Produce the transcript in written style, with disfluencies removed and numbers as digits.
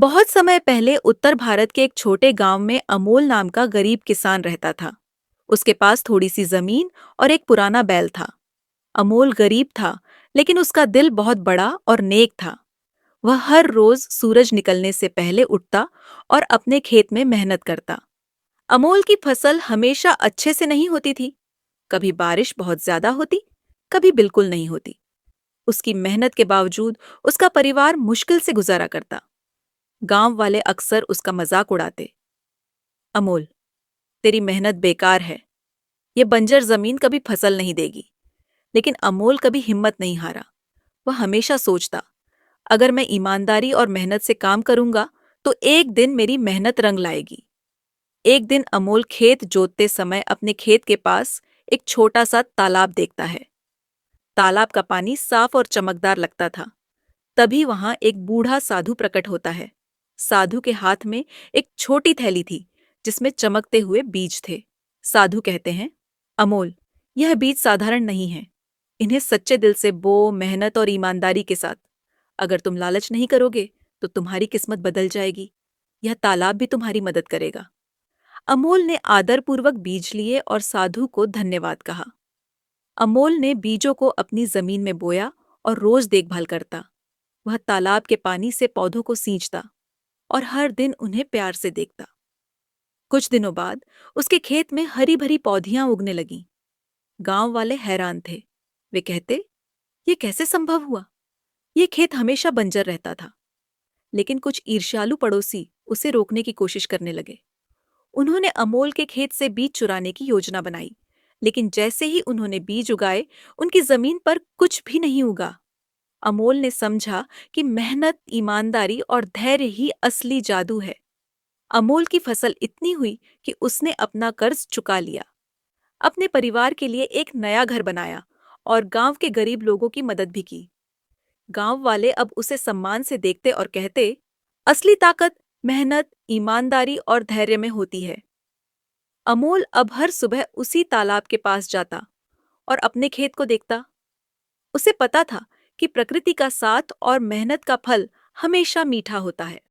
बहुत समय पहले उत्तर भारत के एक छोटे गांव में अमोल नाम का गरीब किसान रहता था। उसके पास थोड़ी सी जमीन और एक पुराना बैल था। अमोल गरीब था, लेकिन उसका दिल बहुत बड़ा और नेक था। वह हर रोज सूरज निकलने से पहले उठता और अपने खेत में मेहनत करता। अमोल की फसल हमेशा अच्छे से नहीं होती थी। कभी बारिश बहुत ज्यादा होती, कभी बिल्कुल नहीं होती। उसकी मेहनत के बावजूद उसका परिवार मुश्किल से गुजारा करता। गांव वाले अक्सर उसका मजाक उड़ाते। अमोल, तेरी मेहनत बेकार है। ये बंजर जमीन कभी फसल नहीं देगी। लेकिन अमोल कभी हिम्मत नहीं हारा। वह हमेशा सोचता, अगर मैं ईमानदारी और मेहनत से काम करूंगा तो एक दिन मेरी मेहनत रंग लाएगी। एक दिन अमोल खेत जोतते समय अपने खेत के पास एक छोटा सा तालाब देखता है। तालाब का पानी साफ और चमकदार लगता था। तभी वहां एक बूढ़ा साधु प्रकट होता है। साधु के हाथ में एक छोटी थैली थी, जिसमें चमकते हुए बीज थे। साधु कहते हैं, अमोल, यह बीज साधारण नहीं है। इन्हें सच्चे दिल से बो, मेहनत और ईमानदारी के साथ। अगर तुम लालच नहीं करोगे तो तुम्हारी किस्मत बदल जाएगी। यह तालाब भी तुम्हारी मदद करेगा। अमोल ने आदरपूर्वक बीज लिए और साधु को धन्यवाद कहा। अमोल ने बीजों को अपनी जमीन में बोया और रोज देखभाल करता। वह तालाब के पानी से पौधों को सींचता और हर दिन उन्हें प्यार से देखता। कुछ दिनों बाद उसके खेत में हरी भरी पौधियां उगने लगीं। गांव वाले हैरान थे। वे कहते, ये कैसे संभव हुआ? ये खेत हमेशा बंजर रहता था। लेकिन कुछ ईर्ष्यालु पड़ोसी उसे रोकने की कोशिश करने लगे। उन्होंने अमोल के खेत से बीज चुराने की योजना बनाई। लेकिन जैसे ही उन्होंने बीज उगाए, उनकी जमीन पर कुछ भी नहीं उगा। अमोल ने समझा कि मेहनत, ईमानदारी और धैर्य ही असली जादू है। अमोल की फसल इतनी हुई कि उसने अपना कर्ज चुका लिया, अपने परिवार के लिए एक नया घर बनाया और गांव के गरीब लोगों की मदद भी की। गांव वाले अब उसे सम्मान से देखते और कहते, असली ताकत मेहनत, ईमानदारी और धैर्य में होती है। अमोल अब हर सुबह उसी तालाब के पास जाता और अपने खेत को देखता। उसे पता था कि प्रकृति का साथ और मेहनत का फल हमेशा मीठा होता है।